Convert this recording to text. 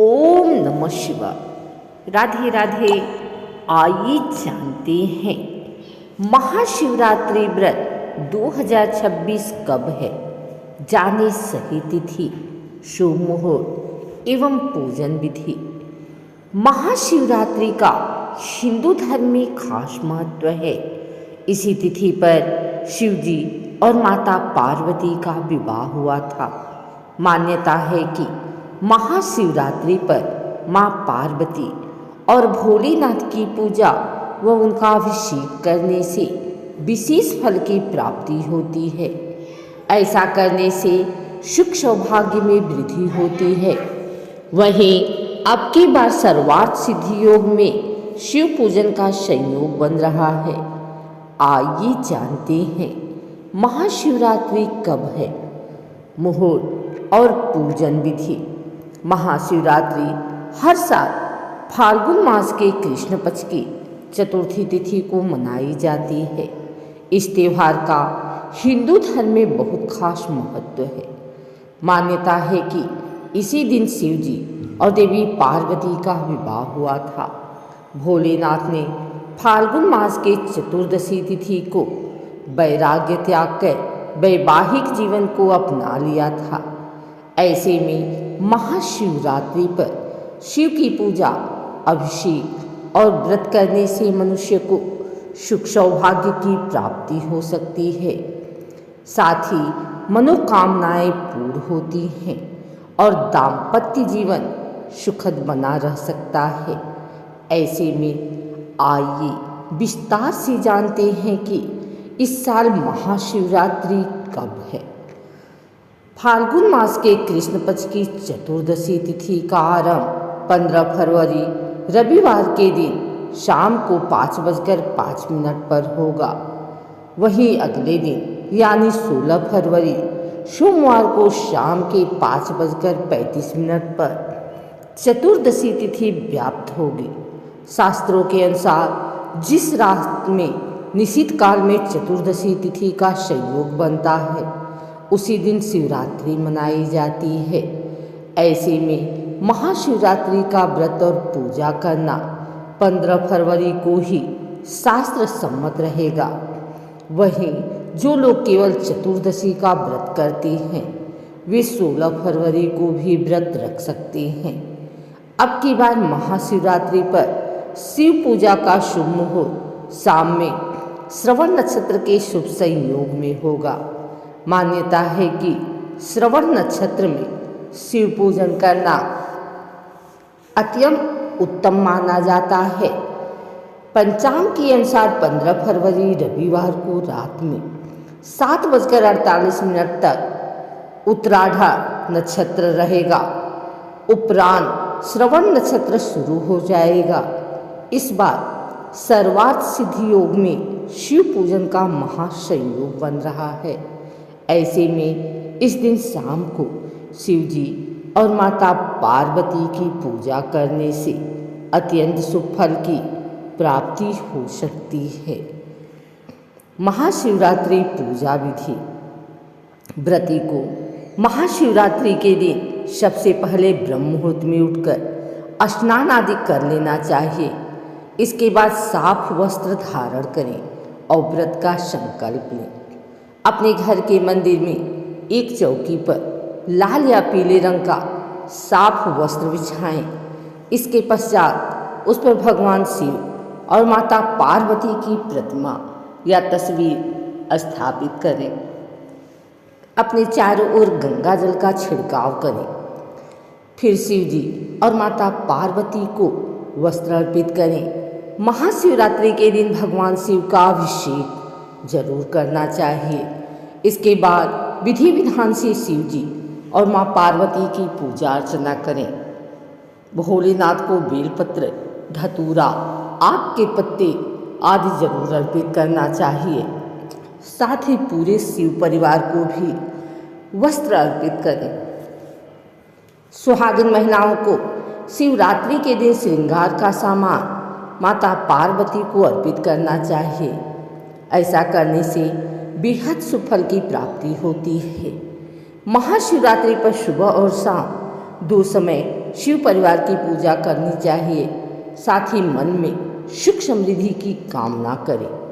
ओम नमः शिवाय। राधे राधे। आइए जानते हैं महाशिवरात्रि व्रत 2026 कब है। जाने सही तिथि, शुभ मुहूर्त एवं पूजन विधि। महाशिवरात्रि का हिंदू धर्म में खास महत्व है। इसी तिथि पर शिव जी और माता पार्वती का विवाह हुआ था। मान्यता है कि महाशिवरात्रि पर माँ पार्वती और भोलेनाथ की पूजा व उनका अभिषेक करने से विशेष फल की प्राप्ति होती है। ऐसा करने से सुख सौभाग्य में वृद्धि होती है। वहीं अब की बार सर्वार्थ सिद्धि योग में शिव पूजन का संयोग बन रहा है। आइए जानते हैं महाशिवरात्रि कब है, मुहूर्त और पूजन विधि। महाशिवरात्रि हर साल फाल्गुन मास के कृष्ण पक्ष की चतुर्थी तिथि को मनाई जाती है। इस त्यौहार का हिंदू धर्म में बहुत खास महत्व है। मान्यता है कि इसी दिन शिव जी और देवी पार्वती का विवाह हुआ था। भोलेनाथ ने फाल्गुन मास के चतुर्दशी तिथि को वैराग्य त्याग कर वैवाहिक जीवन को अपना लिया था। ऐसे में महाशिवरात्रि पर शिव की पूजा, अभिषेक और व्रत करने से मनुष्य को सुख सौभाग्य की प्राप्ति हो सकती है। साथ ही मनोकामनाएं पूर्ण होती हैं और दाम्पत्य जीवन सुखद बना रह सकता है। ऐसे में आइए विस्तार से जानते हैं कि इस साल महाशिवरात्रि कब है। फाल्गुन मास के कृष्ण पक्ष की चतुर्दशी तिथि का आरंभ 15 फरवरी रविवार के दिन शाम को 5:05 पर होगा। वहीं अगले दिन यानी 16 फरवरी सोमवार को शाम के 5:35 पर चतुर्दशी तिथि व्याप्त होगी। शास्त्रों के अनुसार जिस रात में निश्चित काल में चतुर्दशी तिथि का संयोग बनता है उसी दिन शिवरात्रि मनाई जाती है। ऐसे में महाशिवरात्रि का व्रत और पूजा करना 15 फरवरी को ही शास्त्र सम्मत रहेगा। वहीं जो लोग केवल चतुर्दशी का व्रत करते हैं वे 16 फरवरी को भी व्रत रख सकते हैं। अब की बार महाशिवरात्रि पर शिव पूजा का शुभ मुहूर्त शाम में श्रवण नक्षत्र के शुभ संयोग में होगा। मान्यता है कि श्रवण नक्षत्र में शिव पूजन करना अत्यंत उत्तम माना जाता है। पंचांग के अनुसार 15 फरवरी रविवार को रात में 7:48 तक उत्तराधा नक्षत्र रहेगा। उपरांत श्रवण नक्षत्र शुरू हो जाएगा। इस बार सर्वार्थ सिद्धि योग में शिव पूजन का महासंयोग बन रहा है। ऐसे में इस दिन शाम को शिव जी और माता पार्वती की पूजा करने से अत्यंत शुभ फल की प्राप्ति हो सकती है। महाशिवरात्रि पूजा विधि। व्रती को महाशिवरात्रि के दिन सबसे पहले ब्रह्म मुहूर्त में उठकर स्नान आदि कर लेना चाहिए। इसके बाद साफ वस्त्र धारण करें और व्रत का संकल्प लें। अपने घर के मंदिर में एक चौकी पर लाल या पीले रंग का साफ वस्त्र बिछाएं। इसके पश्चात उस पर भगवान शिव और माता पार्वती की प्रतिमा या तस्वीर स्थापित करें। अपने चारों ओर गंगा जल का छिड़काव करें। फिर शिव जी और माता पार्वती को वस्त्र अर्पित करें। महाशिवरात्रि के दिन भगवान शिव का अभिषेक जरूर करना चाहिए। इसके बाद विधि विधान से शिव जी और माँ पार्वती की पूजा अर्चना करें। भोलेनाथ को बेलपत्र, धतूरा, आक के पत्ते आदि जरूर अर्पित करना चाहिए। साथ ही पूरे शिव परिवार को भी वस्त्र अर्पित करें। सुहागिन महिलाओं को शिवरात्रि के दिन श्रृंगार का सामान माता पार्वती को अर्पित करना चाहिए। ऐसा करने से बेहद शुभ फल की प्राप्ति होती है। महाशिवरात्रि पर सुबह और शाम दो समय शिव परिवार की पूजा करनी चाहिए, साथ ही मन में सुख समृद्धि की कामना करें।